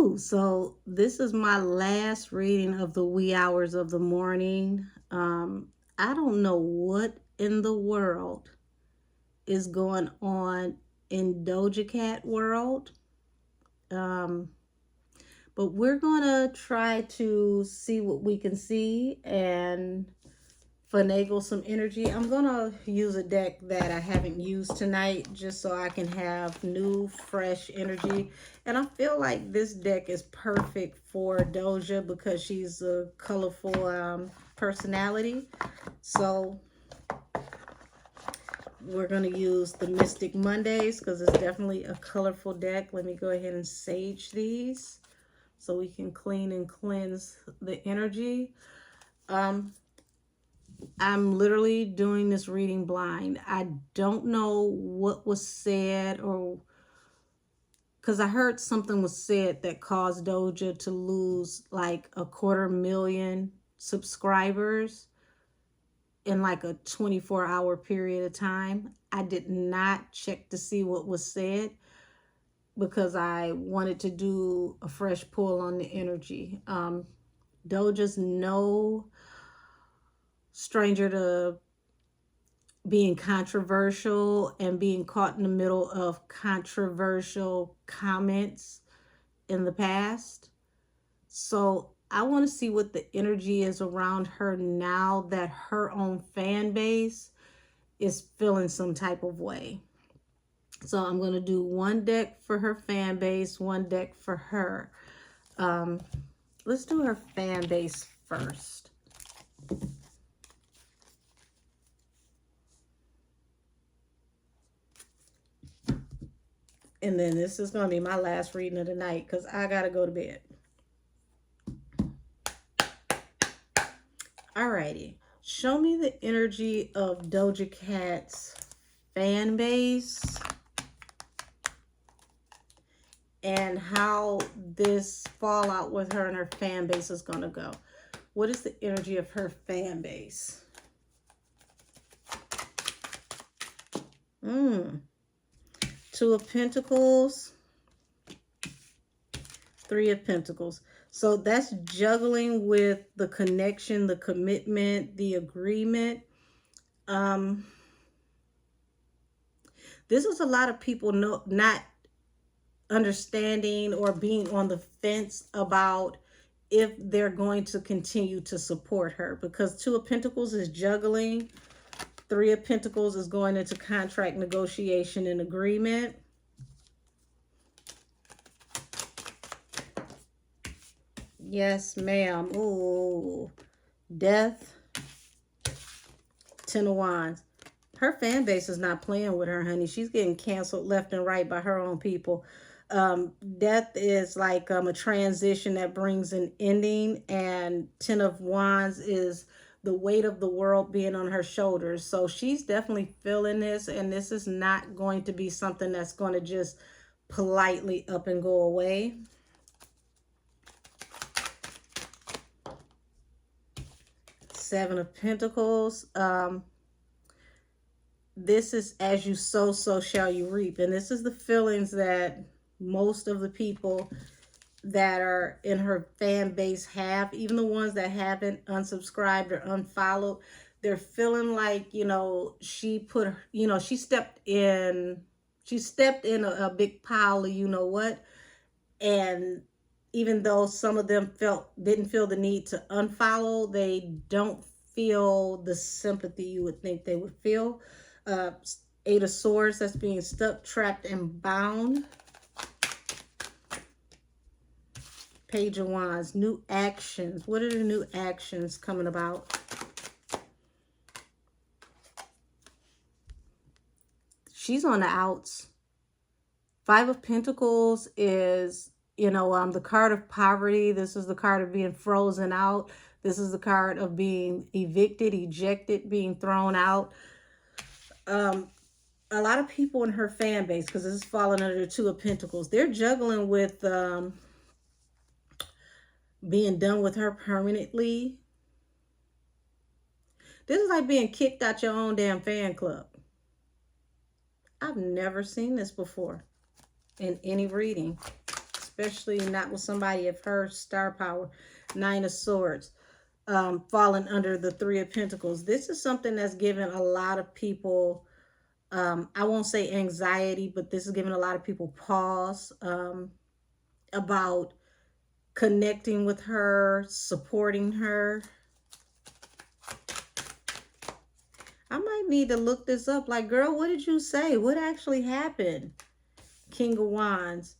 Ooh, so this is my last reading of the wee hours of the morning. I don't know what in the world is going on in Doja Cat world. Um, but we're gonna try to see what we can see and finagle some energy. I'm gonna use a deck that I haven't used tonight just so I can have new, fresh energy. And I feel like this deck is perfect for Doja because she's a colorful personality. So we're gonna use the Mystic Mondays because it's definitely a colorful deck. Let me go ahead and sage these so we can clean and cleanse the energy. I'm literally doing this reading blind. I don't know what was said, or because I heard something was said that caused Doja to lose like 250,000 subscribers in like a 24-hour period of time. I did not check to see what was said because I wanted to do a fresh pull on the energy. Doja's no stranger to being controversial and being caught in the middle of controversial comments in the past. So I want to see what the energy is around her now that her own fan base is feeling some type of way. So I'm going to do one deck for her fan base, one deck for her. Let's do her fan base first. And then this is going to be my last reading of the night because I got to go to bed. Alrighty. Show me the energy of Doja Cat's fan base and how this fallout with her and her fan base is going to go. What is the energy of her fan base? Two of Pentacles, Three of Pentacles. So that's juggling with the connection, the commitment, the agreement. This is a lot of people not understanding or being on the fence about if they're going to continue to support her, because Two of Pentacles is juggling. Three of Pentacles is going into contract negotiation and agreement. Yes, ma'am. Ooh, Death, Ten of Wands. Her fan base is not playing with her, honey. She's getting canceled left and right by her own people. Death is like a transition that brings an ending, and Ten of Wands is the weight of the world being on her shoulders. So she's definitely feeling this, and this is not going to be something that's going to just politely up and go away. Seven of Pentacles. This is as you sow, so shall you reap. And this is the feelings that most of the people that are in her fan base have, even the ones that haven't unsubscribed or unfollowed. They're feeling like, you know, she put, you know, she stepped in a big pile of you know what. And even though some of them didn't feel the need to unfollow, they don't feel the sympathy you would think they would feel. Eight of Swords, that's being stuck, trapped, and bound. Page of Wands, new actions. What are the new actions coming about? She's on the outs. Five of Pentacles is, you know, the card of poverty. This is the card of being frozen out. This is the card of being evicted, ejected, being thrown out. A lot of people in her fan base, because this is falling under the Two of Pentacles, they're juggling with being done with her permanently. This is like being kicked out your own damn fan club. I've never seen this before in any reading, especially not with somebody of her star power. Nine of Swords, falling under the Three of Pentacles. This is something that's given a lot of people, I won't say anxiety, but this is giving a lot of people pause about connecting with her, supporting her. I might need to look this up. Like, girl, what did you say? What actually happened? King of Wands.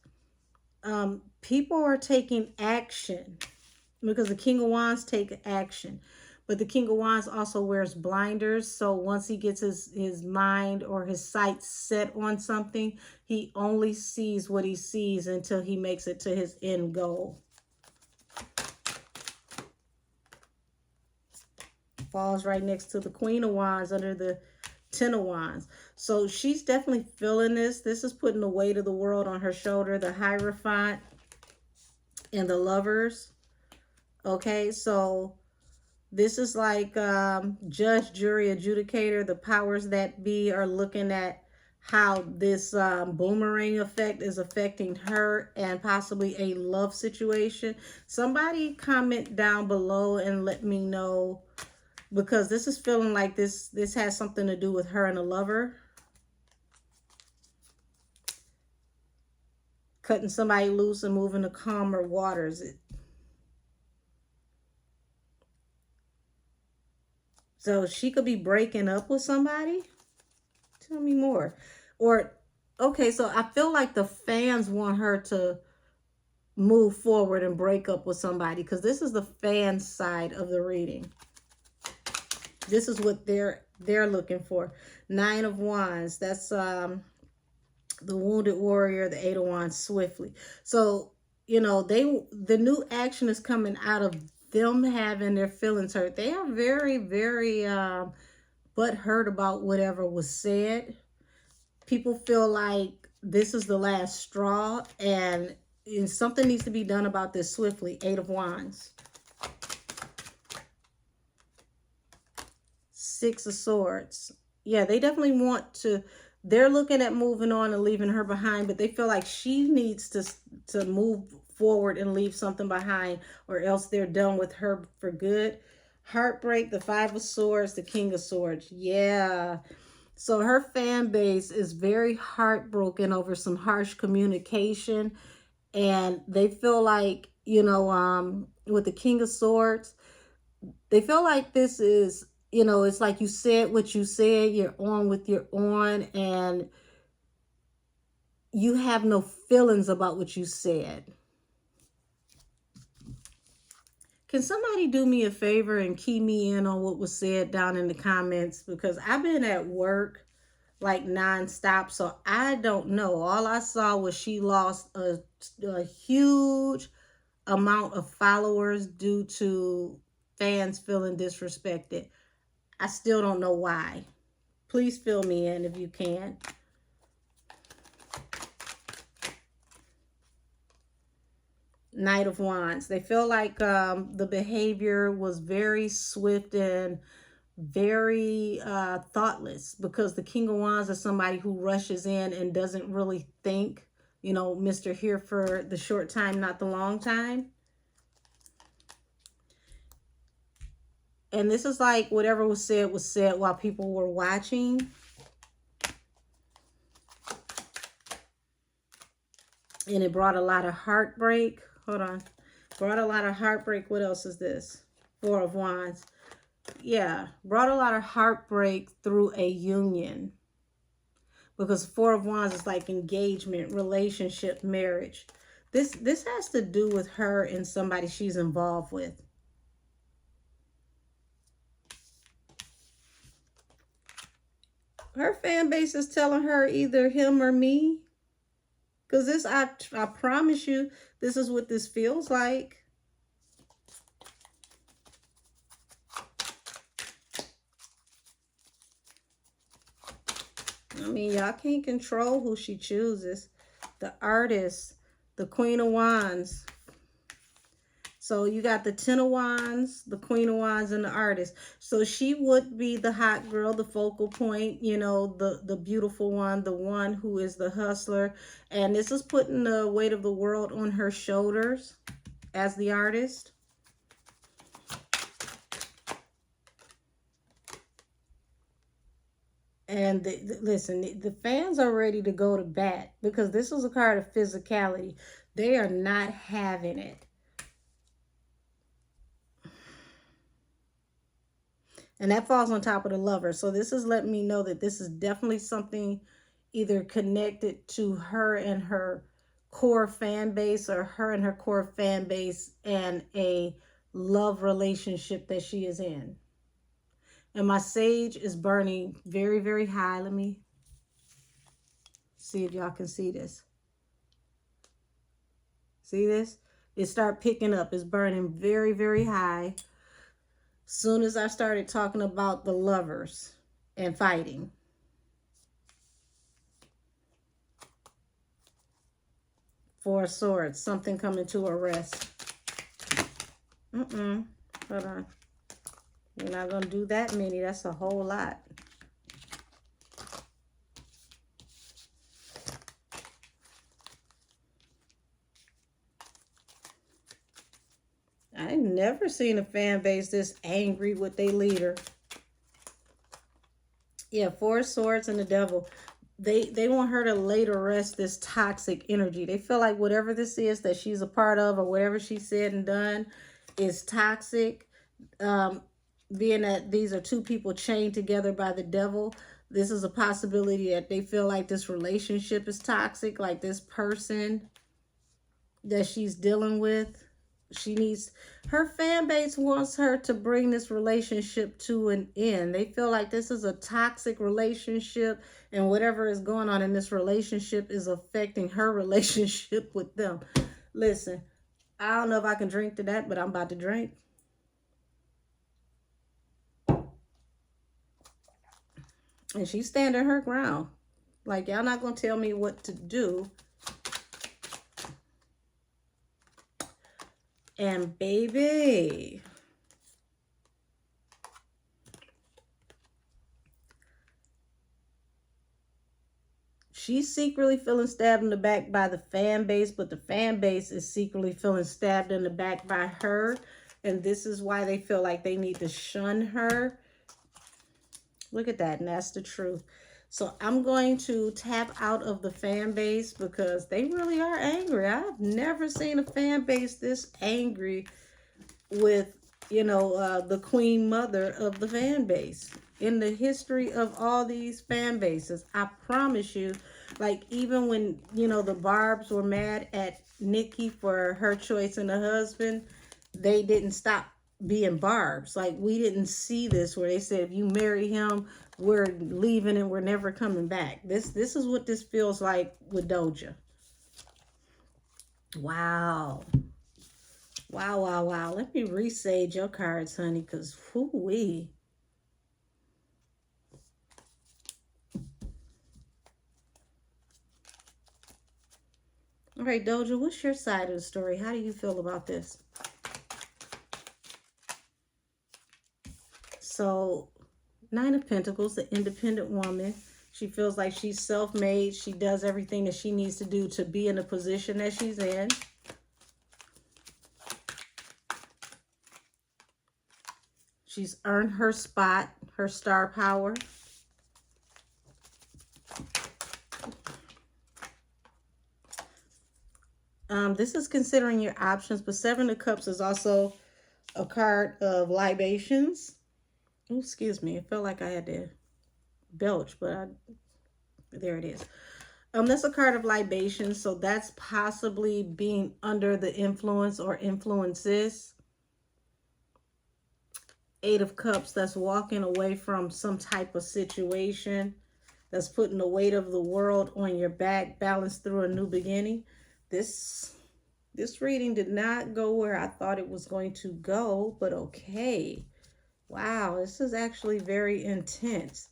People are taking action because the King of Wands take action. But the King of Wands also wears blinders. So once he gets his mind or his sight set on something, he only sees what he sees until he makes it to his end goal. Falls right next to the Queen of Wands under the Ten of Wands. So she's definitely feeling this. This is putting the weight of the world on her shoulder. The Hierophant and the Lovers. Okay, so this is like judge, jury, adjudicator. The powers that be are looking at how this boomerang effect is affecting her and possibly a love situation. Somebody comment down below and let me know, because this is feeling like this has something to do with her and a lover. Cutting somebody loose and moving to calmer waters. So she could be breaking up with somebody? Tell me more. Or, okay, so I feel like the fans want her to move forward and break up with somebody, because this is the fan side of the reading. This is what they're looking for. Nine of Wands. That's the Wounded Warrior, the Eight of Wands, swiftly. So, you know, the new action is coming out of them having their feelings hurt. They are very, very butthurt about whatever was said. People feel like this is the last straw, and something needs to be done about this swiftly. Eight of Wands. Six of Swords. Yeah, they definitely want to, they're looking at moving on and leaving her behind, but they feel like she needs to move forward and leave something behind, or else they're done with her for good. Heartbreak, the Five of Swords, the King of Swords. Yeah. So her fan base is very heartbroken over some harsh communication, and they feel like, you know, with the King of Swords, they feel like this is, you know, it's like you said what you said, you're on with your on, and you have no feelings about what you said. Can somebody do me a favor and key me in on what was said down in the comments? Because I've been at work like nonstop, so I don't know. All I saw was she lost a huge amount of followers due to fans feeling disrespected. I still don't know why. Please fill me in if you can. Knight of Wands. They feel like the behavior was very swift and very thoughtless, because the King of Wands is somebody who rushes in and doesn't really think. You know, Mr. Here for the short time, not the long time. And this is like whatever was said while people were watching. And it brought a lot of heartbreak. Hold on. Brought a lot of heartbreak. What else is this? Four of Wands. Yeah. Brought a lot of heartbreak through a union. Because Four of Wands is like engagement, relationship, marriage. This has to do with her and somebody she's involved with. Her fan base is telling her either him or me. Because this, I promise you, this is what this feels like. I mean, y'all can't control who she chooses. The Artist, the Queen of Wands. So you got the Ten of Wands, the Queen of Wands, and the Artist. So she would be the hot girl, the focal point, you know, the beautiful one, the one who is the hustler. And this is putting the weight of the world on her shoulders as the artist. And listen, the fans are ready to go to bat because this is a card of physicality. They are not having it. And that falls on top of the Lover. So this is letting me know that this is definitely something either connected to her and her core fan base, or her and her core fan base and a love relationship that she is in. And my sage is burning very, very high. Let me see if y'all can see this. See this? It start picking up. It's burning very, very high. Soon as I started talking about the Lovers and fighting. Four of Swords. Something coming to a rest. Hold on. We're not going to do that many. That's a whole lot. I ain't never seen a fan base this angry with their leader. Yeah, Four of Swords and the Devil. They want her to lay to rest this toxic energy. They feel like whatever this is that she's a part of, or whatever she said and done, is toxic. Being that these are two people chained together by the devil, this is a possibility that they feel like this relationship is toxic, like this person that she's dealing with. Her fan base wants her to bring this relationship to an end. They feel like this is a toxic relationship, and whatever is going on in this relationship is affecting her relationship with them. Listen, I don't know if I can drink to that, but I'm about to drink. And she's standing her ground. Like, y'all not going to tell me what to do. And baby, she's secretly feeling stabbed in the back by the fan base, but the fan base is secretly feeling stabbed in the back by her. And this is why they feel like they need to shun her. Look at that, and that's the truth. So I'm going to tap out of the fan base because they really are angry. I've never seen a fan base this angry with, you know, the queen mother of the fan base in the history of all these fan bases. I promise you, like, even when, you know, the Barbs were mad at Nikki for her choice in a husband, they didn't stop being Barbs. Like, we didn't see this where they said, if you marry him, we're leaving and we're never coming back. This is what this feels like with Doja. Wow. Wow, wow, wow. Let me resage your cards, honey, because whoo-wee. All right, Doja, what's your side of the story? How do you feel about this? So, Nine of Pentacles, the independent woman. She feels like she's self-made. She does everything that she needs to do to be in the position that she's in. She's earned her spot, her star power. This is considering your options, but Seven of Cups is also a card of libations. Oh, excuse me. It felt like I had to belch, but there it is. That's a card of libations, so that's possibly being under the influence or influences. Eight of Cups, that's walking away from some type of situation. That's putting the weight of the world on your back, balanced through a new beginning. This reading did not go where I thought it was going to go, but okay. Wow, this is actually very intense.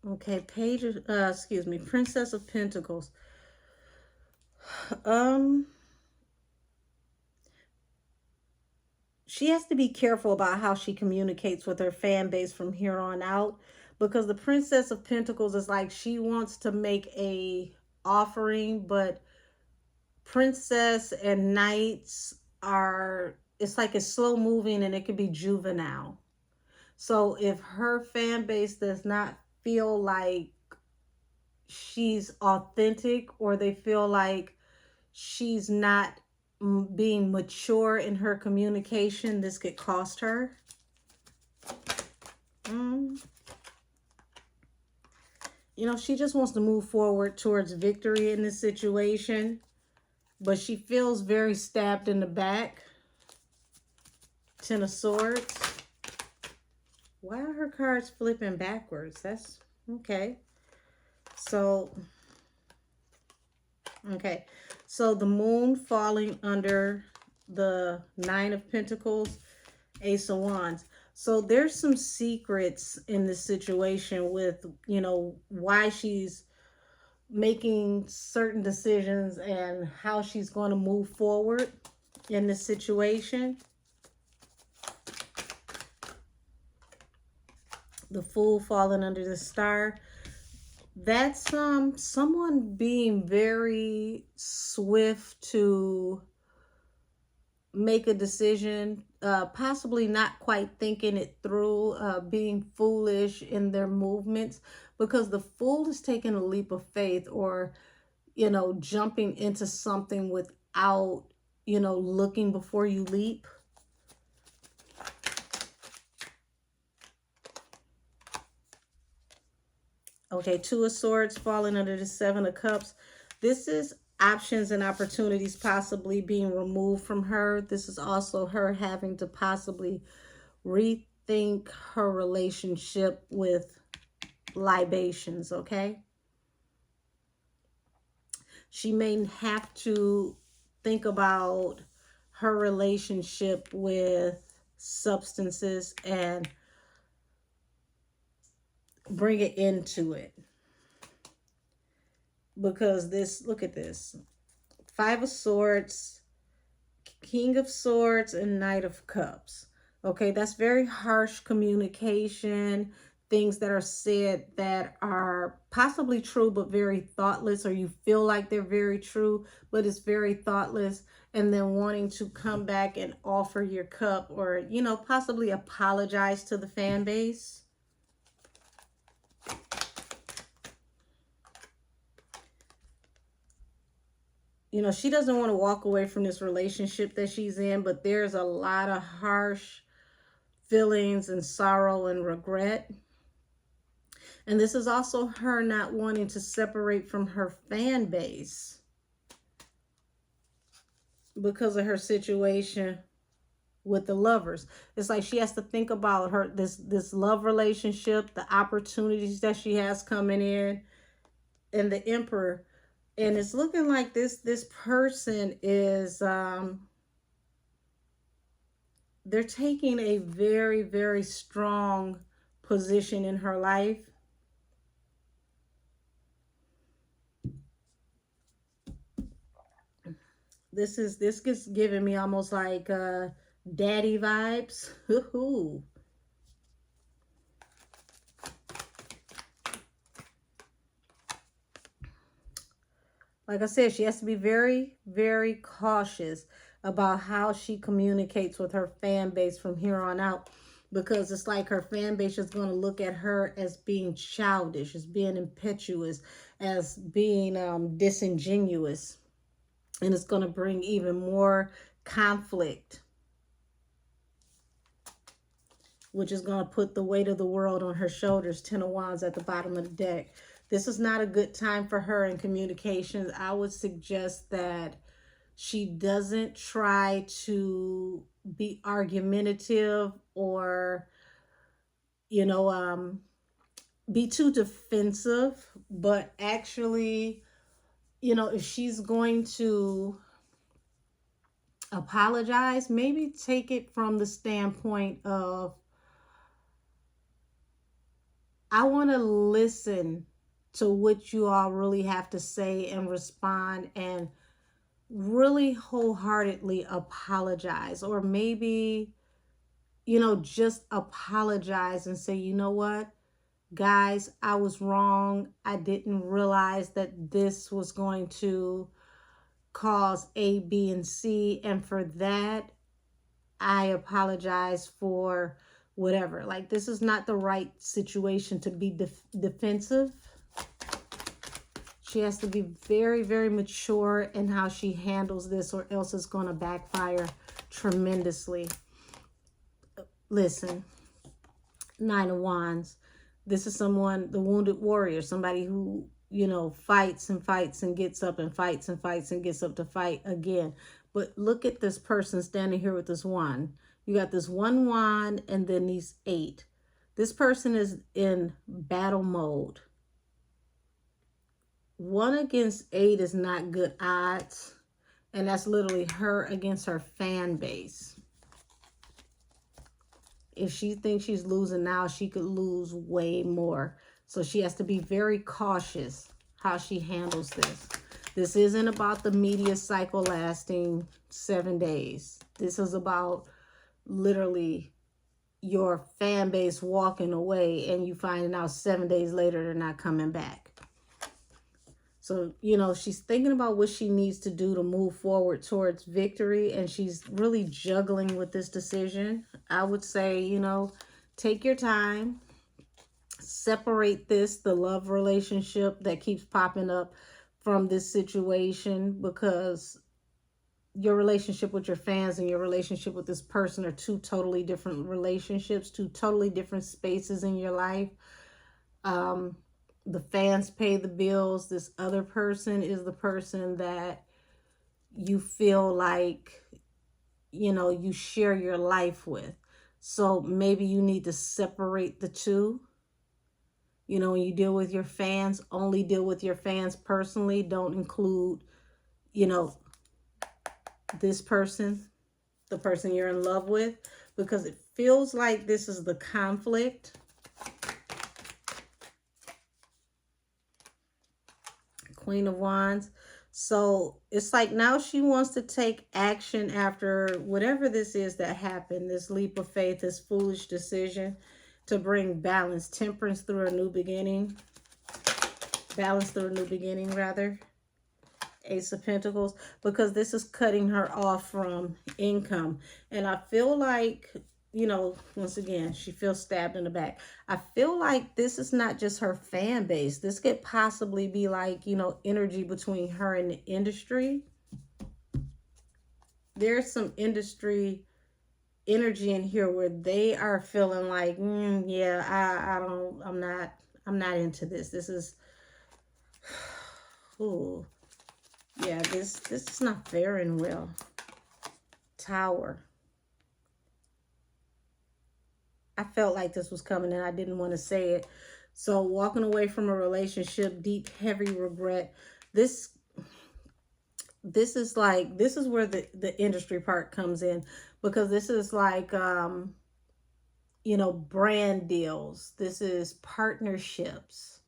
Okay, excuse me, Princess of Pentacles. Um, she has to be careful about how she communicates with her fan base from here on out, because the Princess of Pentacles is like she wants to make a offering, but princess and knights are, it's like it's slow moving and it could be juvenile. So if her fan base does not feel like she's authentic, or they feel like she's not being mature in her communication, this could cost her. Mm. You know, she just wants to move forward towards victory in this situation, but she feels very stabbed in the back. Ten of Swords. Why are her cards flipping backwards? That's okay. So, okay. So the moon falling under the Nine of Pentacles, Ace of Wands. So there's some secrets in this situation with, you know, why she's making certain decisions and how she's going to move forward in this situation. The Fool falling under the Star. That's someone being very swift to make a decision, possibly not quite thinking it through, being foolish in their movements, because the Fool is taking a leap of faith, or, you know, jumping into something without, you know, looking before you leap. Okay, Two of Swords falling under the Seven of Cups. This is options and opportunities possibly being removed from her. This is also her having to possibly rethink her relationship with libations, okay? She may have to think about her relationship with substances and bring it into it. Because this, look at this. Five of Swords, King of Swords, and Knight of Cups. Okay, that's very harsh communication. Things that are said that are possibly true, but very thoughtless, or you feel like they're very true, but it's very thoughtless. And then wanting to come back and offer your cup, or, you know, possibly apologize to the fan base. You know, she doesn't want to walk away from this relationship that she's in, but there's a lot of harsh feelings and sorrow and regret. And this is also her not wanting to separate from her fan base because of her situation with the Lovers. It's like she has to think about her this love relationship, the opportunities that she has coming in, and the Emperor. And it's looking like this person is they're taking a very, very strong position in her life. This gets giving me almost like daddy vibes. Like I said, she has to be very, very cautious about how she communicates with her fan base from here on out, because it's like her fan base is going to look at her as being childish, as being impetuous, as being disingenuous. And it's going to bring even more conflict, which is going to put the weight of the world on her shoulders. Ten of Wands at the bottom of the deck. This is not a good time for her in communications. I would suggest that she doesn't try to be argumentative, or, you know, be too defensive, but actually, you know, if she's going to apologize, maybe take it from the standpoint of, I want to listen to what you all really have to say and respond and really wholeheartedly apologize, or maybe, you know, just apologize and say, you know what, guys, I was wrong. I didn't realize that this was going to cause A, B, and C. And for that, I apologize for whatever. Like, this is not the right situation to be defensive. She has to be very, very mature in how she handles this, or else it's going to backfire tremendously. Listen, Nine of Wands. This is someone, the wounded warrior, somebody who, you know, fights and fights and gets up and fights and fights and gets up to fight again. But look at this person standing here with this wand. You got this one wand and then these 8. This person is in battle mode. 1 against 8 is not good odds. And that's literally her against her fan base. If she thinks she's losing now, she could lose way more. So she has to be very cautious how she handles this. This isn't about the media cycle lasting 7 days. This is about literally your fan base walking away and you finding out 7 days later they're not coming back. So, you know, she's thinking about what she needs to do to move forward towards victory, and she's really juggling with this decision. I would say, you know, take your time, separate this, the love relationship that keeps popping up, from this situation, because your relationship with your fans and your relationship with this person are 2 totally different relationships, 2 totally different spaces in your life. The fans pay the bills. This other person is the person that you feel like, you know, you share your life with. So maybe you need to separate the 2. You know, when you deal with your fans, only deal with your fans personally. Don't include, you know, this person, the person you're in love with, because it feels like this is the conflict. Queen of Wands. So it's like now she wants to take action after whatever this is that happened, this leap of faith, this foolish decision to bring balance, temperance through a new beginning. Balance through a new beginning, rather. Ace of Pentacles, because this is cutting her off from income. And I feel like, you know, once again, she feels stabbed in the back. I feel like this is not just her fan base. This could possibly be like, you know, energy between her and the industry. There's some industry energy in here where they are feeling like, yeah, I'm not into this. This is, ooh, yeah, this is not faring well. Tower. I felt like this was coming and I didn't want to say it. So walking away from a relationship, deep, heavy regret. This is like, this is where the industry part comes in, because this is like, you know, brand deals. This is partnerships.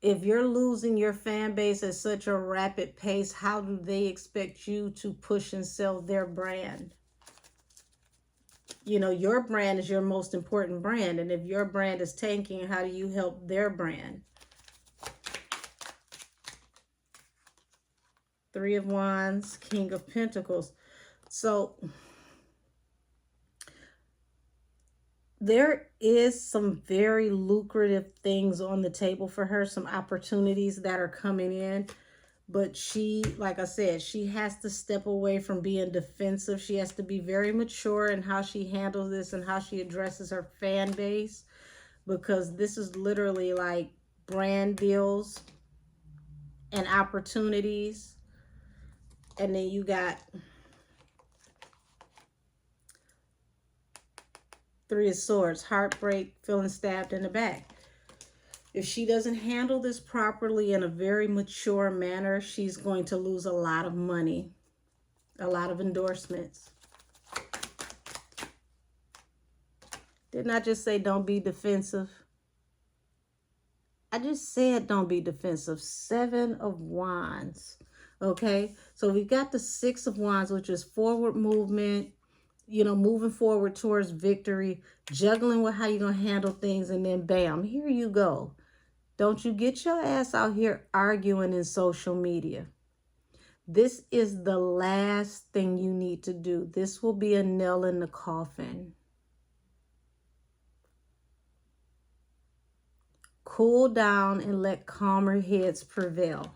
If you're losing your fan base at such a rapid pace, how do they expect you to push and sell their brand? You know, your brand is your most important brand. And if your brand is tanking, how do you help their brand? 3 of Wands, King of Pentacles. So there is some very lucrative things on the table for her, some opportunities that are coming in. But she, like I said, she has to step away from being defensive. She has to be very mature in how she handles this and how she addresses her fan base, because this is literally like brand deals and opportunities. And then you got 3 of Swords, heartbreak, feeling stabbed in the back. If she doesn't handle this properly in a very mature manner, she's going to lose a lot of money, a lot of endorsements. Didn't I just say don't be defensive? I just said don't be defensive. 7 of Wands. Okay, so we got the 6 of Wands, which is forward movement, moving forward towards victory, juggling with how you're going to handle things, and then bam, here you go. Don't you get your ass out here arguing in social media. This is the last thing you need to do. This will be a nail in the coffin. Cool down and let calmer heads prevail.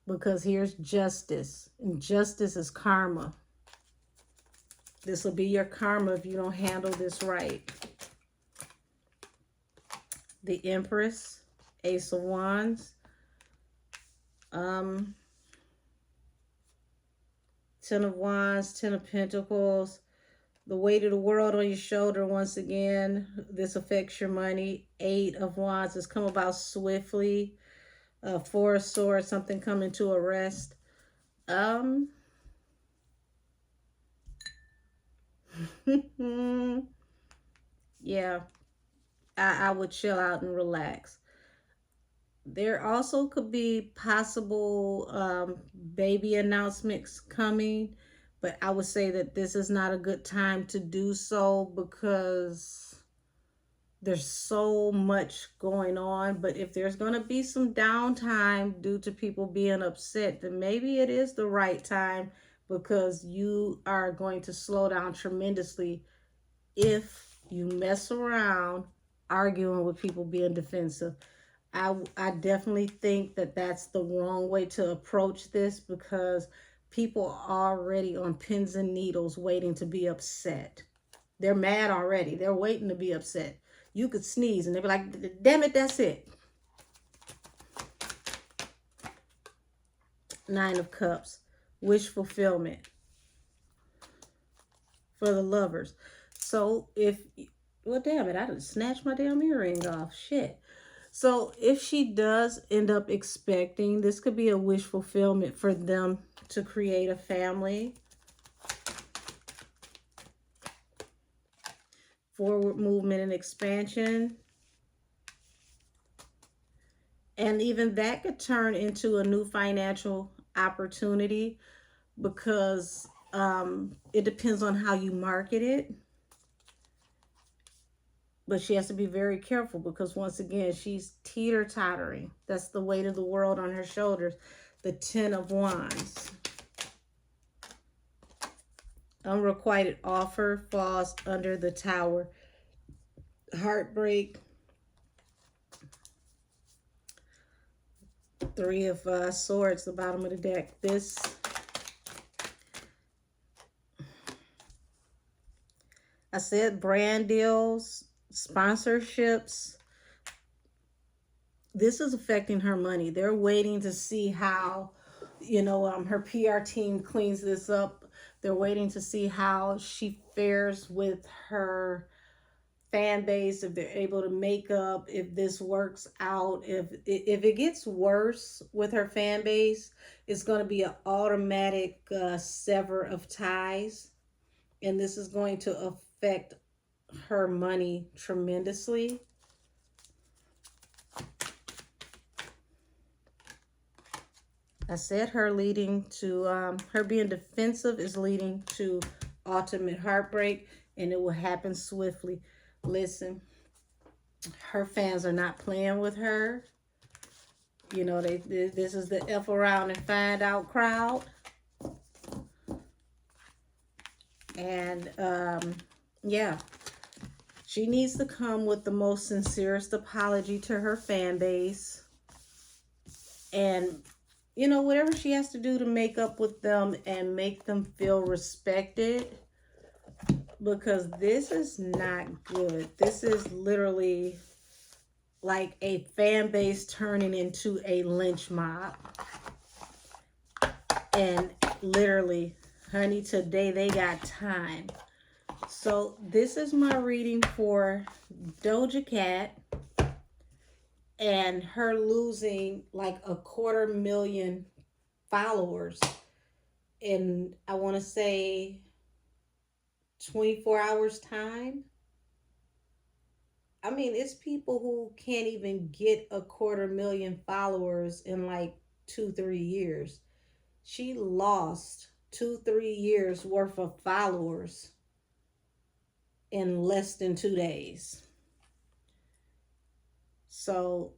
Because here's justice, and justice is karma. This will be your karma if you don't handle this right. The Empress, Ace of Wands, 10 of Wands, 10 of Pentacles, the weight of the world on your shoulder once again. This affects your money. 8 of Wands has come about swiftly. 4 of Swords, something coming to a rest. Yeah, I would chill out and relax. There also could be possible baby announcements coming, but I would say that this is not a good time to do so because there's so much going on. But if there's going to be some downtime due to people being upset, then maybe it is the right time, because you are going to slow down tremendously if you mess around arguing with people being defensive. I definitely think that that's the wrong way to approach this, because people are already on pins and needles waiting to be upset. They're mad already. They're waiting to be upset. You could sneeze and they'd be like, damn it, that's it. 9 of Cups, wish fulfillment for the lovers. So well, damn it, I done snatched my damn earring off. Shit. So if she does end up expecting, this could be a wish fulfillment for them to create a family. Forward movement and expansion. And even that could turn into a new financial opportunity, because it depends on how you market it. But she has to be very careful, because once again, she's teeter-tottering. That's the weight of the world on her shoulders. The 10 of Wands. Unrequited offer falls under the Tower. Heartbreak. 3 of Swords, the bottom of the deck. I said brand deals, sponsorships. This is affecting her money. They're waiting to see how, her PR team cleans this up. They're waiting to see how she fares with her fan base, if they're able to make up, if this works out. If it gets worse with her fan base, it's going to be an automatic sever of ties. And this is going to affect her money tremendously. I said her being defensive is leading to ultimate heartbreak, and it will happen swiftly. Listen, her fans are not playing with her. This is the F around and find out crowd. And yeah, she needs to come with the most sincerest apology to her fan base. And whatever she has to do to make up with them and make them feel respected, because this is not good. This is literally like a fan base turning into a lynch mob. And literally, honey, today they got time. So this is my reading for Doja Cat and her losing like 250,000 followers in, I want to say, 24 hours time. I mean, it's people who can't even get 250,000 followers in like 2, 3 years. She lost 2, 3 years worth of followers in less than 2 days. So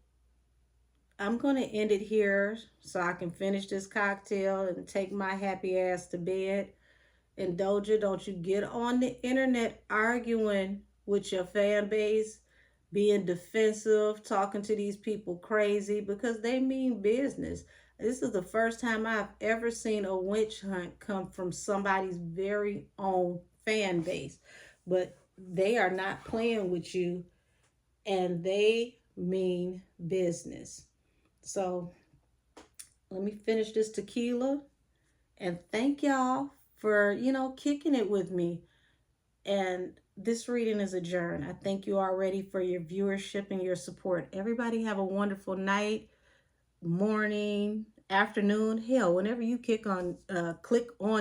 I'm going to end it here so I can finish this cocktail and take my happy ass to bed. And Doja, don't you get on the internet arguing with your fan base, being defensive, talking to these people crazy because they mean business. This is the first time I've ever seen a witch hunt come from somebody's very own fan base. But they are not playing with you and they mean business. So let me finish this tequila and thank y'all for, kicking it with me. And this reading is adjourned. I thank you already for your viewership and your support. Everybody have a wonderful night, morning, afternoon, hell, whenever you click on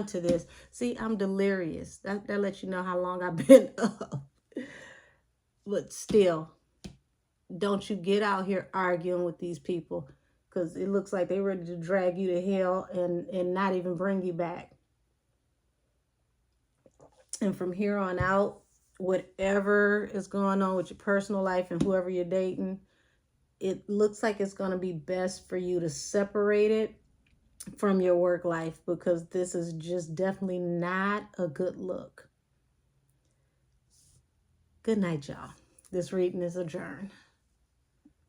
to this. See, I'm delirious. That lets you know how long I've been up. But still, don't you get out here arguing with these people because it looks like they're ready to drag you to hell and not even bring you back. And from here on out, whatever is going on with your personal life and whoever you're dating, it looks like it's going to be best for you to separate it from your work life because this is just definitely not a good look. Good night, y'all. This reading is adjourned.